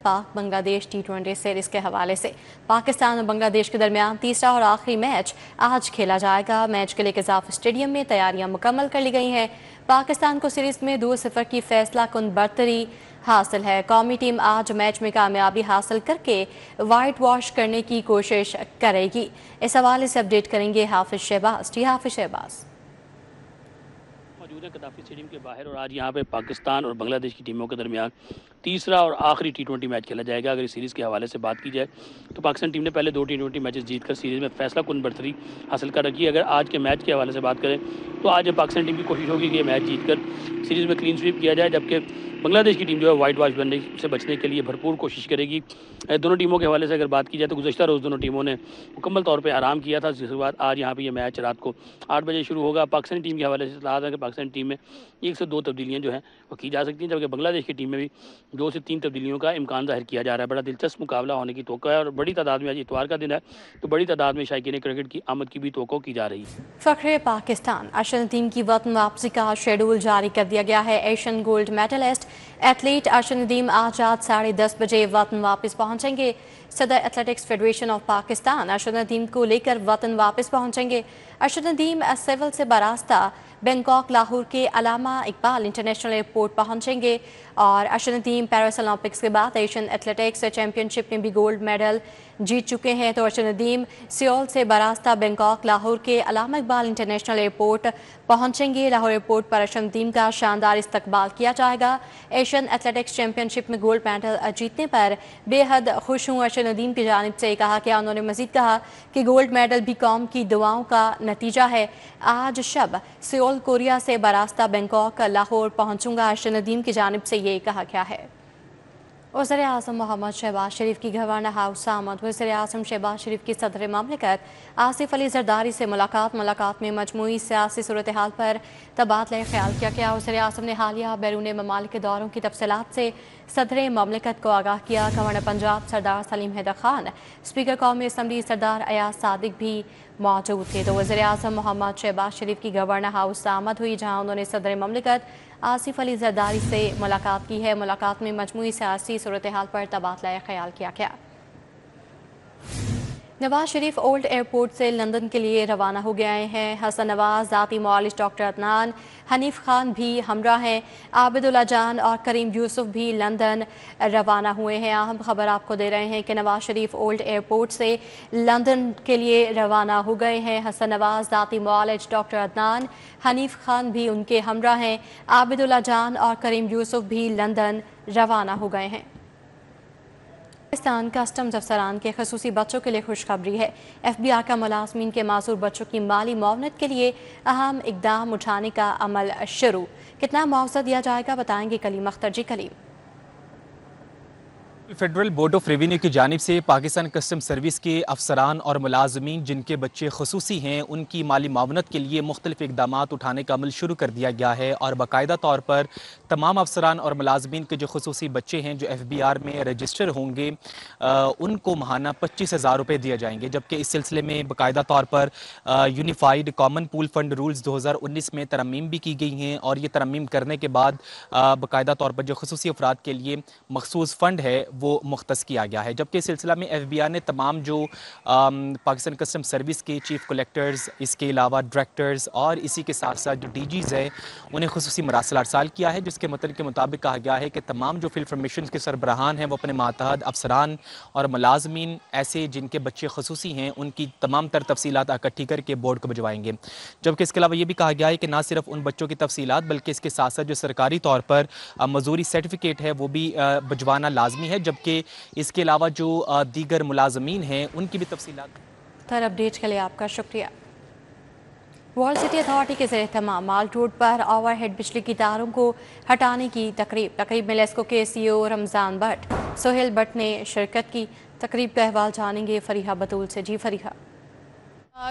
पाक Bangladesh T20 series के हवाले से पाकिस्तान और बांग्लादेश के दरमियान तीसरा और आखिरी मैच आज खेला जाएगा। मैच के लिए कज़ाफ स्टेडियम में तैयारियां मुकम्मल कर ली गई हैं। पाकिस्तान को सीरीज में 2-0 की फैसला कुन बरतरी हासिल है। कौमी टीम आज मैच में कामयाबी हासिल करके वाइट वॉश करने की कोशिश करेगी। इस हवाले से अपडेट करेंगे हाफिज शहबाज। जी हाफिज शहबाज। मौजूद है कदाफी स्टेडियम के बाहर और आज यहाँ पे पाकिस्तान और बांग्लादेश की टीमों के दरमियान तीसरा और आखिरी T20 मैच खेला जाएगा। अगर इस सीरीज़ के हवाले से बात की जाए तो पाकिस्तान टीम ने पहले 2 T20 मैचेस जीतकर सीरीज़ में फैसला कुन बरतरी हासिल कर रखी है। अगर आज के मैच के हवाले से बात करें तो आज पाकिस्तान टीम की कोशिश होगी कि ये मैच जीतकर सीरीज़ में क्लीन स्वीप किया जाए, जबकि बांग्लादेश की टीम जो है वाइट वॉश बनने से बचने के लिए भरपूर कोशिश करेगी। दोनों टीमों के हवाले से अगर बात की जाए तो गुज़श्ता रोज़ दोनों टीमों ने मुकम्मल तौर पर आराम किया था, जिसके बाद आज यहाँ पर यह मैच रात को 8 बजे शुरू होगा। पाकिस्तानी टीम के हवाले से सलाह है कि पाकिस्तानी टीम में 1 से 2 तब्दीलियाँ जो हैं वो की जा सकती हैं, जबकि बांग्लादेश की टीम में भी 2 से 3 तब्दीलियों का इम्कान ज़ाहिर किया जा रहा है। बड़ा दिलचस्प मुकाबला होने की तवक्को है और बड़ी तादाद में, आज इतवार का दिन है तो बड़ी तादाद में शायकीन क्रिकेट की आमद की भी तवक्को की जा रही है। फ़ख्रे पाकिस्तान अर्शद नदीम की वतन वापसी का शेड्यूल जारी कर दिया गया है। Asian gold medallist athlete Arshad Nadeem आज रात 10:30 बजे वतन वापस पहुंचेंगे। सदर athletics federation of Pakistan Arshad Nadeem को लेकर वतन वापस पहुंचेंगे। अर्शद नदीम सिविल से बरास्ता बैंकॉक लाहौर के अलामा इकबाल इंटरनेशनल एयरपोर्ट पहुंचेंगे और अर्शद नदीम पेरिस ओलंपिक्स के बाद एशियन एथलेटिक्स चैंपियनशिप में भी गोल्ड मेडल जीत चुके हैं। तो अर्शद नदीम सियोल से बरास्ता बैंकॉक लाहौर के अलामा इकबाल इंटरनेशनल एयरपोर्ट पहुंचेंगे। लाहौर एयरपोर्ट पर अर्शद नदीम का शानदार इस्तकबाल किया जाएगा। एशियन एथलेटिक्स चैंपियनशिप में गोल्ड मेडल जीतने पर बेहद खुश हूँ, अर्शद नदीम की जानिब से कहा कि उन्होंने मजीद कहा कि गोल्ड मेडल भी कौम की दुआओं का नतीजा है। आज शब सियोल कोरिया से बरास्ता बैंकॉक लाहौर पहुंचूंगा, अर्शद नदीम की जानिब से ये कहा गया है। वज़ीर आज़म मोहम्मद शहबाज शरीफ की गवर्नर हाउस आमद। वज़ीर आज़म शहबाज शरीफ की सदर ममलिकत आसिफ अली जरदारी से मुलाकात में मजमूई सियासी सूरत हाल पर तबादला ख्याल किया गया। वज़ीर आज़म ने हालिया बैरून ममालिक के दौरों की तफसीलात से सदर ममलिकत को आगाह किया। गवर्नर पंजाब सरदार सलीम हैदर खान, स्पीकर कौमी असम्बली सरदार अयाज सादिक भी मौजूद थे। तो वज़ीर आज़म मोहम्मद शहबाज शरीफ की गवर्नर हाउस आमद हुई, जहाँ उन्होंने सदर ममलिकत आसिफ अली जरदारी से मुलाकात की है। मुलाकात में मजमूई सियासी सूरत हाल पर तबादला ख्याल किया गया। नवाज शरीफ ओल्ड एयरपोर्ट से लंदन के लिए रवाना हो गए हैं। हसन नवाज, ज़ाती मुआलिज डॉक्टर अदनान, हनीफ खान भी हमरा हैं। आबिदुल्ला जान और करीम यूसुफ भी लंदन रवाना हुए हैं। अहम खबर आपको दे रहे हैं कि नवाज शरीफ ओल्ड एयरपोर्ट से लंदन के लिए रवाना हो गए हैं। हसन नवाज, ज़ाती मुआलिज डॉक्टर अदनान, हनीफ खान भी उनके हमरा हैं। आबिदुल्ला जान और करीम यूसुफ भी लंदन रवाना हो गए हैं। पाकिस्तान कस्टम्स अफसरान के खसूसी बच्चों के लिए खुशखबरी है। FBI का मुलाजमीन के मासूर बच्चों की माली मुआवनत के लिए अहम इकदाम उठाने का अमल शुरू। कितना मुआवजा दिया जाएगा, बताएंगे कलीम अख्तर। जी Kaleem. Federal board of revenue की जानिब से पाकिस्तान कस्टम सर्विस के अफसरान और मुलाजमीन जिनके बच्चे खसूसी हैं उनकी माली मावनत के लिए मुख्तलिफ इकदाम उठाने का अमल शुरू कर दिया गया है और बाकायदा तौर पर तमाम अफसरान और मुलाजमीन के जो खसूसी बच्चे हैं जो FBR में रजिस्टर होंगे उनको महाना 25,000 रुपये दिए जाएंगे। जबकि इस सिलसिले में बाकायदा तौर पर unified common pool fund rules 2019 में तरमीम भी की गई हैं और ये तरमीम करने के बाद बाकायदा तौर पर जो खसूसी अफराद के लिए मखसूस फ़ंड है वो मुख्तस किया गया है। जबकि इस सिलसिला में FBI ने तमाम जो पाकिस्तान कस्टम सर्विस के चीफ कलेक्टर्स, इसके अलावा डायरेक्टर्स और इसी के साथ साथ जो DGs हैं उन्हें खुसूसी मरासिल अरसाल किया है, जिसके मतलब के मुताबिक कहा गया है कि तमाम जो फिल्म फॉर्मेशन के सरबराहान हैं वो अपने मातहत अफसरान और मुलाजमीन ऐसे जिनके बच्चे खसूसी हैं उनकी तमाम तर तफसीलात इकट्ठी करके बोर्ड को भिजवाएंगे। जबकि इसके अलावा ये भी कहा गया है कि ना सिर्फ उन बच्चों की तफसीलात बल्कि इसके साथ साथ जो सरकारी तौर पर मजूरी सर्टिफिकेट है वो भी भिजवाना लाजमी है। जबकि इसके अलावा जो दीगर मुलाजमीन हैं उनकी भी तफसीलात। तर अपडेट के लिए आपका शुक्रिया। वर्ल्ड सिटी अथॉरिटी के ज़रिए तमाम माल रोड पर ओवरहेड बिजली की तारों को हटाने की तकरीब में लेस्को के CEO रमज़ान भट्ट, सोहेल भट्ट ने शिरकत की। तकरीब का अहवाल जानेंगे फरीहा बतूल से। जी फरीहा।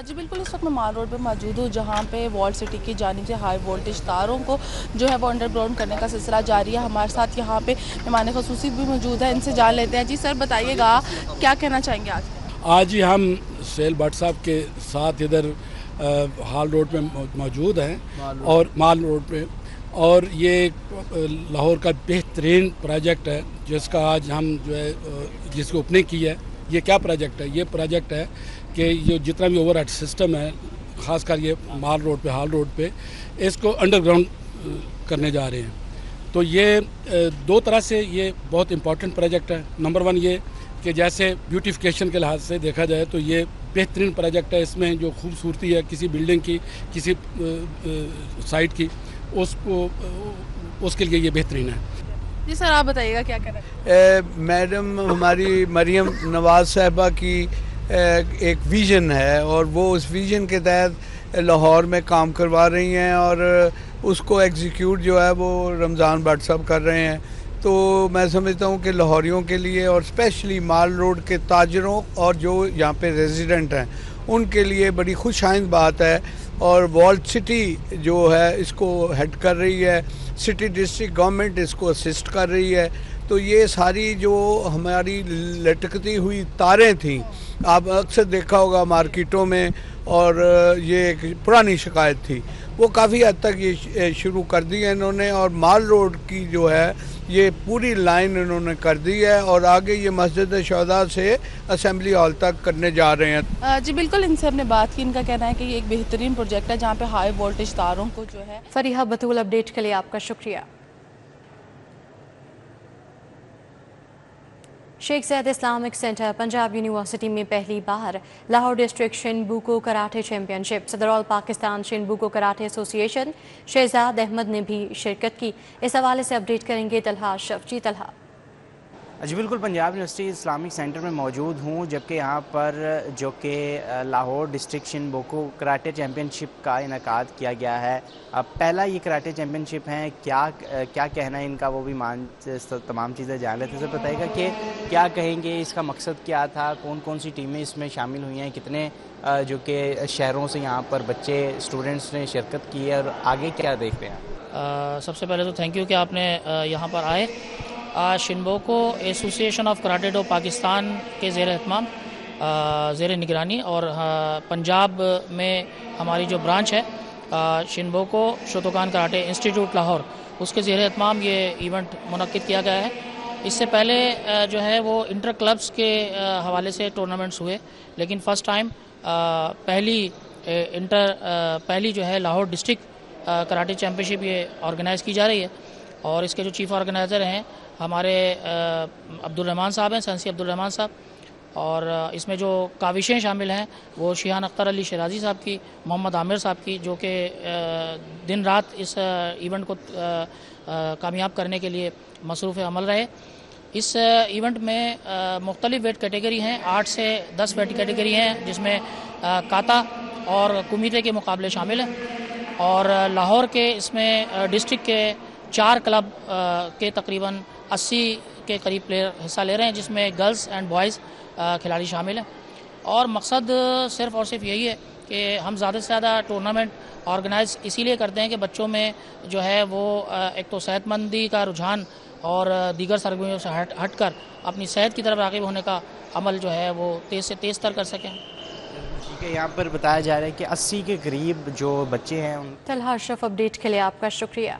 जी बिल्कुल, इस वक्त मैं माल रोड पर मौजूद हूँ जहाँ पे वर्ल्ड सिटी की जानिब से हाई वोल्टेज तारों को जो है वो अंडरग्राउंड करने का सिलसिला जारी है। हमारे साथ यहाँ पे मेहमान खसूसी भी मौजूद है, इनसे जान लेते हैं। जी सर बताइएगा क्या कहना चाहेंगे आज? आज ही हम सोहेल भट्ट साहब के साथ इधर हाल रोड पे मौजूद हैं और माल रोड पे, और ये लाहौर का बेहतरीन प्रोजेक्ट है जिसका आज हम जो है जिसकी ओपनिंग की है। ये क्या प्रोजेक्ट है? ये प्रोजेक्ट है कि ये जितना भी ओवरहेड सिस्टम है, ख़ासकर ये माल रोड पे, हाल रोड पे, इसको अंडरग्राउंड करने जा रहे हैं। तो ये दो तरह से ये बहुत इम्पोर्टेंट प्रोजेक्ट है। नंबर वन ये कि जैसे ब्यूटिफिकेशन के लिहाज से देखा जाए तो ये बेहतरीन प्रोजेक्ट है। इसमें जो खूबसूरती है किसी बिल्डिंग की, किसी साइट की, उसके लिए ये बेहतरीन है। जी सर, आप बताइएगा क्या कर रहे हैं? मैडम, हमारी मरियम नवाज़ साहिबा की एक विज़न है और वो उस विज़न के तहत लाहौर में काम करवा रही हैं और उसको एग्जीक्यूट जो है वो रमज़ान भट्ट साहब कर रहे हैं। तो मैं समझता हूँ कि लाहौरियों के लिए और स्पेशली माल रोड के ताजरों और जो यहाँ पे रेजिडेंट हैं उनके लिए बड़ी खुशाइंद बात है। और वॉल्ट सिटी जो है इसको हेड कर रही है, सिटी डिस्ट्रिक्ट गवर्नमेंट इसको असिस्ट कर रही है। तो ये सारी जो हमारी लटकती हुई तारें थीं, आप अक्सर देखा होगा मार्केटों में, और ये एक पुरानी शिकायत थी, वो काफ़ी हद तक ये शुरू कर दी है इन्होंने। और माल रोड की जो है ये पूरी लाइन इन्होंने कर दी है और आगे ये मस्जिद शोहदा से असेंबली हॉल तक करने जा रहे हैं। जी बिल्कुल, इनसे हमने बात की। इनका कहना है कि ये एक बेहतरीन प्रोजेक्ट है जहाँ पे हाई वोल्टेज तारों को जो है। फरीहा बतूल, अपडेट के लिए आपका शुक्रिया। Sheikh Zayed Islamic centre Punjab university में पहली बार Lahore district Shinbuko karate championship. सदर all Pakistan Shinbuko karate association Shahzad Ahmad ने भी शिरकत की। इस हवाले से अपडेट करेंगे तलहा अशरफ। जी तलहा। जी बिल्कुल, पंजाब यूनिवर्सिटी इस्लामिक सेंटर में मौजूद हूँ, जबकि यहाँ पर जो कि Lahore district Shinbuko karate championship का इनेकाद किया गया है। अब पहला ये कराटे चैम्पियनशिप है, क्या कहना है इनका वो भी तमाम चीज़ें जान लेते हैं। तो बताइएगा कि क्या कहेंगे, इसका मकसद क्या था, कौन कौन सी टीमें इसमें शामिल हुई हैं, कितने जो कि शहरों से यहाँ पर बच्चे स्टूडेंट्स ने शिरकत की है और आगे क्या देखते हैं? सबसे पहले तो थैंक यू कि आपने यहाँ पर आए। Shinbuko association of karate do Pakistan के ज़ेर एहतमाम, ज़ेर निगरानी, और पंजाब में हमारी जो ब्रांच है शिनबुको शोतोकान कराटे इंस्टीट्यूट लाहौर, उसके ज़ेर एहतमाम ये इवेंट मुनक्किद किया गया है। इससे पहले जो है वो इंटर क्लब्स के हवाले से टूर्नामेंट्स हुए, लेकिन फ़र्स्ट टाइम पहली जो है लाहौर डिस्ट्रिक्ट कराटे चैम्पियनशिप ये ऑर्गेनाइज़ की जा रही है। और इसके जो चीफ़ ऑर्गेनाइज़र हैं हमारे अब्दुल रहमान साहब हैं, सैंसी अब्दुल रहमान साहब। और इसमें जो काविशें शामिल हैं वो शिहान अख्तर अली शराजी साहब की, मोहम्मद आमिर साहब की, जो कि दिन रात इस इवेंट को कामयाब करने के लिए मसरूफ़ अमल रहे। इस इवेंट में मुख्तलिफ़ वेट कैटेगरी हैं, 8 से 10 वेट कैटेगरी हैं, जिसमें काता और कुमीते के मुकाबले शामिल हैं। और लाहौर के इसमें डिस्ट्रिक्ट के 4 क्लब के तकरीबन 80 के करीब प्लेयर हिस्सा ले रहे हैं, जिसमें गर्ल्स एंड बॉयज़ खिलाड़ी शामिल हैं। और मकसद सिर्फ़ और सिर्फ यही है कि हम ज़्यादा से ज़्यादा टूर्नामेंट ऑर्गेनाइज़ इसीलिए करते हैं कि बच्चों में जो है वो एक तो सेहतमंदी का रुझान और दीगर सरगर्मियों से हट कर अपनी सेहत की तरफ राग़िब होने का अमल जो है वो तेज़ से तेज़ तर कर सकें। ठीक है, यहाँ पर बताया जा रहा है कि 80 के करीब जो बच्चे हैं। तलहा अशरफ, अपडेट के लिए आपका शुक्रिया।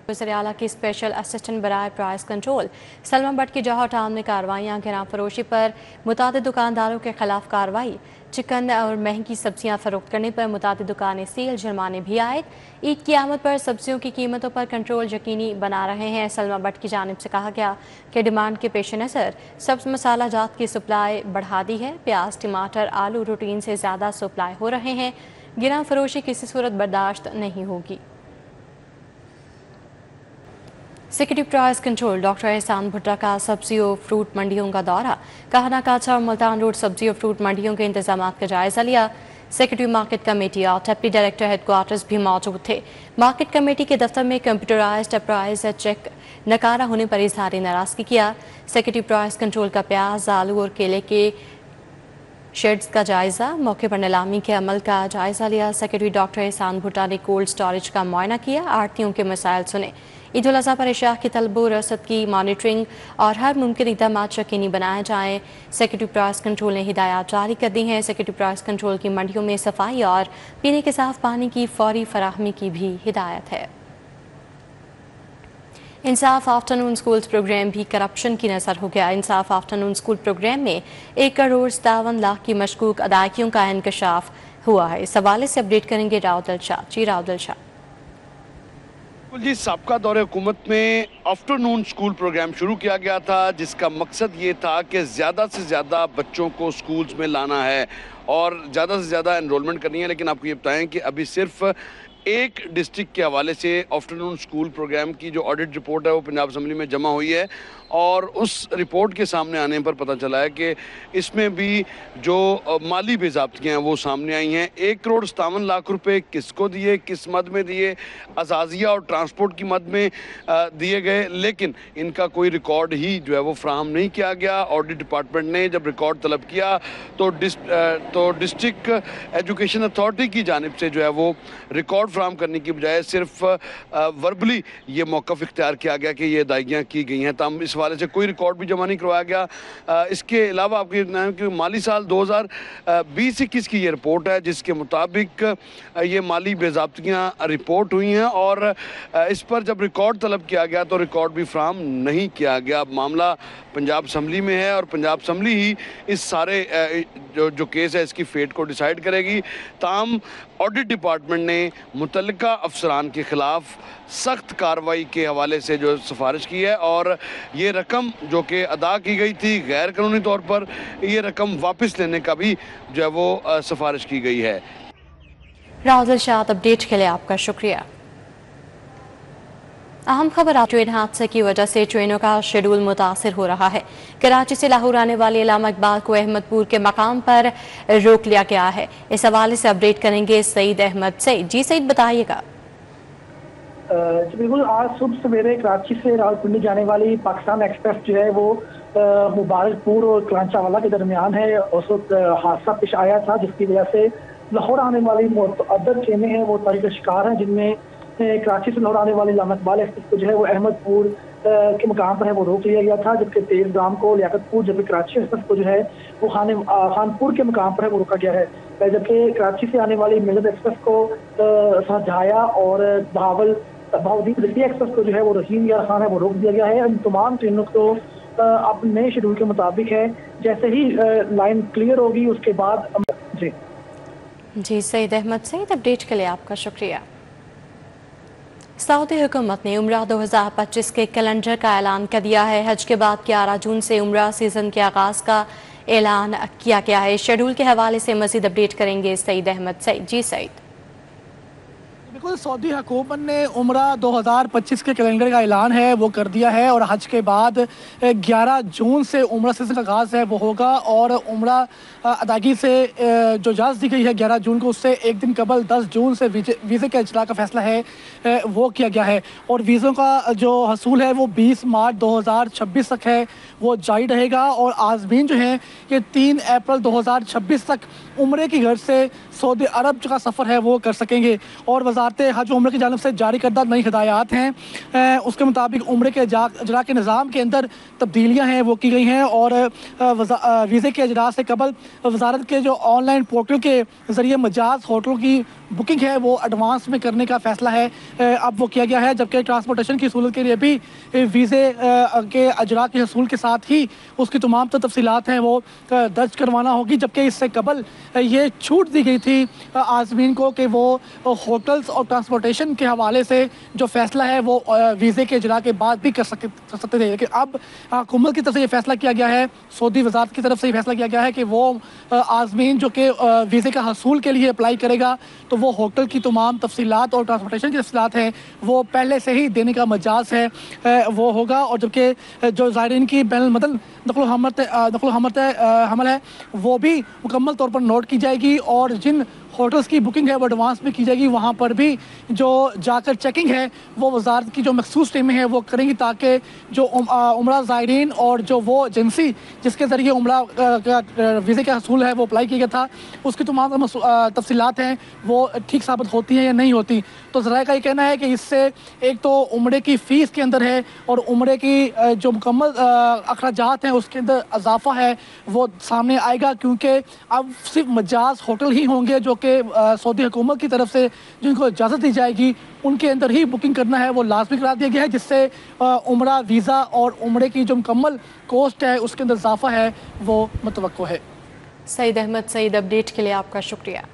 वज़ीर आला की स्पेशल असिस्टेंट बराए प्राइस कंट्रोल सलमा भट्ट की जौहर टाउन में कार्रवाइयाँ, गिराम फरोशी पर मुतादिद दुकानदारों के खिलाफ कार्रवाई, चिकन और महंगी सब्जियां फरोख्त करने पर मुतादिद दुकानें सील, जुर्माने भी आए। ईद की आमद पर सब्जियों की कीमतों पर कंट्रोल यकीनी बना रहे हैं। सलमा भट्ट की जानिब से कहा गया कि डिमांड के पेश नज़र सब्ज़ मसाला जात की सप्लाई बढ़ा दी है। प्याज, टमाटर, आलू रूटीन से ज़्यादा सप्लाई हो रहे हैं। गिराम फरोशी किसी सूरत बर्दाश्त नहीं होगी। सेक्रेटरी प्राइस कंट्रोल डॉक्टर एहसान भुट्टा का सब्जी और फ्रूट मंडियों का दौरा, कहना काछा और मुल्तान रोड सब्जी और फ्रूट मंडियों के इंतजाम का जायजा लिया। सेक्रेटरी मार्केट कमेटी और डिप्टी डायरेक्टर हेडक्वार्टर्स भी मौजूद थे। मार्केट कमेटी के दफ्तर में कंप्यूटराइज्ड प्राइस चेक नकारा होने पर इजहार नाराजगी किया। सेक्रेटरी प्राइस कंट्रोल का प्याज, आलू और केले के शेड्स का जायजा, मौके पर नीलामी के अमल का जायजा लिया। सेक्रेटरी डॉक्टर एहसान भुट्टा ने कोल्ड स्टोरेज का मुआयना किया, आड़तियों के मसाइल सुने। ईद उल अज़हा पर अशिया की तलब और रसद की मॉनिटरिंग और हर मुमकिन इक़दाम यकीनी बनाए जाएँ। सेक्रेटरी प्राइस कंट्रोल ने हिदायत जारी कर दी हैं। सेक्रेटरी प्राइस कंट्रोल की मंडियों में सफाई और पीने के साफ पानी की फौरी फराहमी की भी हिदायत है। इंसाफ आफ्टरनून स्कूल्स प्रोग्राम भी करप्शन की नजर हो गया। इंसाफ आफ्टरनून स्कूल प्रोग्राम में 1,57,00,000 की मशकूक अदायगियों का इंकशाफ हुआ है। इस हवाले से अपडेट करेंगे राउदल शाह। जी राउदल शाह। जी, साबका दौरे हुकूमत में आफ्टरनून स्कूल प्रोग्राम शुरू किया गया था, जिसका मकसद ये था कि ज़्यादा से ज़्यादा बच्चों को स्कूल्स में लाना है और ज़्यादा से ज़्यादा एनरोलमेंट करनी है। लेकिन आपको ये बताएं कि अभी सिर्फ एक डिस्ट्रिक्ट के हवाले से आफ्टरनून स्कूल प्रोग्राम की जो ऑडिट रिपोर्ट है वो पंजाब असम्बली में जमा हुई है और उस रिपोर्ट के सामने आने पर पता चला है कि इसमें भी जो माली बेज़ाब्तियाँ हैं वो सामने आई हैं। 1,57,00,000 रुपए किसको दिए, किस मद में दिए, अजाजिया और ट्रांसपोर्ट की मद में दिए गए, लेकिन इनका कोई रिकॉर्ड ही जो है वो फ्राहम नहीं किया गया। ऑडिट डिपार्टमेंट ने जब रिकॉर्ड तलब किया तो डिस्ट्रिक्ट एजुकेशन अथॉरिटी की जानिब से जो है वो रिकॉर्ड फ्राहम करने की बजाय सिर्फ वर्बली ये मौक़िफ़ इख्तियार किया गया कि ये अदायगियाँ की गई हैं। तब इस वाले से कोई रिकॉर्ड भी जमा नहीं करवाया गया। इसके अलावा आपको बताएं कि माली साल 2020-21 की ये रिपोर्ट है, जिसके मुताबिक ये माली बेज़ाब्तियाँ रिपोर्ट हुई हैं और इस पर जब रिकॉर्ड तलब किया गया तो रिकॉर्ड भी फ्राहम नहीं किया गया। मामला पंजाब असम्बली में है और पंजाब असम्बली ही इस सारे जो केस है इसकी फेट को डिसाइड करेगी। ताहम ऑडिट डिपार्टमेंट ने मुतल्लिका अफसरान के ख़िलाफ़ सख्त कार्रवाई के हवाले से जो सिफारिश की है और ये रकम जो कि अदा की गई थी गैर कानूनी तौर पर, ये रकम वापस लेने का भी जो है वो सिफारिश की गई है। राउदल शाह, अपडेट के लिए आपका शुक्रिया। अहम खबर, ट्रेन हादसे की वजह से ट्रेनों का शेड्यूल मुतासिर हो रहा है। कराची से लाहौर आने वाले इलामा इकबाल को अहमदपुर के मकाम पर रोक लिया गया है। इस हवाले से अपडेट करेंगे सईद अहमद से। जी सईद, बताइएगा। बिल्कुल, आज सुबह सवेरे कराची से रावलपिंडी जाने वाली पाकिस्तान एक्सप्रेस जो है वो मुबारकपुर और कलांचावाला के दरमियान है। उस वक्त हादसा पेश आया था जिसकी वजह से लाहौर आने वाली मुतअद्दिद ट्रेनें हैं वो तारीख का शिकार हैं, जिनमें कराची से लाहौर आने वाली इलामा इकबाल एक्सप्रेस को जो है वो अहमदपुर के मकाम पर है वो रोक लिया गया था, जबकि तेज गाम को लियाकतपुर, जबकि कराची एक्सप्रेस को जो है वो खानपुर के मकाम पर है वो रोका गया है। जबकि कराची से आने वाली मिलत एक्सप्रेस को शाहजहाया और बहाउद्दीन एक्सप्रेस को जो है वो रहीम यार खान है वो रोक दिया गया है। इन तमाम ट्रेनों को अब नए शेड्यूल के मुताबिक है, जैसे ही लाइन क्लियर होगी उसके बाद। जी सईद अहमद, सईद अपडेट के लिए आपका शुक्रिया। सऊदी हुकूमत ने उम्रा 2025 के कैलेंडर का ऐलान कर दिया है। हज के बाद 11 जून से उम्रा सीजन के आगाज का ऐलान किया गया है। शेड्यूल के हवाले से मजीद अपडेट करेंगे सईद अहमद। सईद। जी सईद। बिल्कुल, सऊदी हुकूमत ने उम्रा 2025 के कैलेंडर का ऐलान है वो कर दिया है और हज के बाद 11 जून से उम्रा सीजन का आगाज़ है वो होगा और उम्रा अदायगी से जो इजाज़त दी गई है 11 जून को, उससे एक दिन कबल 10 जून से वीज़े के इजरा का फैसला है वो किया गया है और वीज़ों का जो हसूल है वो 20 मार्च 2026 तक है वो जारी रहेगा और आज़मीन जो हैं ये 3 अप्रैल 2026 तक उम्रे की गर्ज से सऊदी अरब का सफ़र है वो कर सकेंगे। और वज़ारत हज उम्र की जानिब से जारी करदा नई हिदायत हैं, उसके मुताबिक उम्रे के अजरा के निज़ाम के अंदर तब्दीलियाँ हैं वो की गई हैं और वीज़े के अजरा से कबल वजारत के जो ऑनलाइन पोर्टल के ज़रिए मजाज होटलों की बुकिंग है वो एडवांस में करने का फ़ैसला है अब वो किया गया है। जबकि ट्रांसपोर्टेशन की सहूलत के लिए भी वीज़े के अजरा के हसूल के साथ ही उसकी तमाम तफसीलात हैं वो दर्ज करवाना होगी। जबकि इससे कबल ये छूट दी गई थी आज़मीन को कि वो होटल्स और ट्रांसपोर्टेशन के हवाले से जो फ़ैसला है वो वीज़े के अजरा के बाद भी कर सकते थे। लेकिन अब हुकूमत की तरफ से ये फ़ैसला किया गया है, सऊदी वज़ारत की तरफ से ये फ़ैसला किया गया है कि वो आज़मीन जो कि वीज़े का हसूल के लिए अप्लाई करेगा तो वो होटल की तमाम तफसीलात और ट्रांसपोर्टेशन की तफसीलात हैं वो पहले से ही देने का मजाज है वो होगा। और जबकि जो ज़ायरीन की बैनुल हमल है वो भी मुकम्मल तौर पर नोट की जाएगी और जिन होटल्स की बुकिंग है वो एडवांस में की जाएगी, वहाँ पर भी जो जाकर चेकिंग है वो वजारत की जो मखसूस टीमें हैं वो करेंगी ताकि जो उम्रा ज़ायरीन और जो वो एजेंसी जिसके ज़रिए उम्रा वीज़े का हसूल है वो अप्लाई किया गया था उसकी तमाम तफसीलात हैं वो ठीक साबित होती हैं या नहीं होती। तो ज़राए का ये कहना है कि इससे एक तो उम्रे की फ़ीस के अंदर है और उम्रे की जो मुकम्मल अखराजात हैं उसके अंदर इजाफा है वो सामने आएगा, क्योंकि अब सिर्फ मजाज होटल ही होंगे जो कि के सऊदी हुकूमत की तरफ से जिनको इजाज़त दी जाएगी उनके अंदर ही बुकिंग करना है वो लाजमी करार दिया गया है, जिससे उम्रा वीज़ा और उम्रे की जो मुकम्मल कॉस्ट है उसके अंदर इजाफा है वो मुतवक्को है। सईद अहमद सईद, अपडेट के लिए आपका शुक्रिया।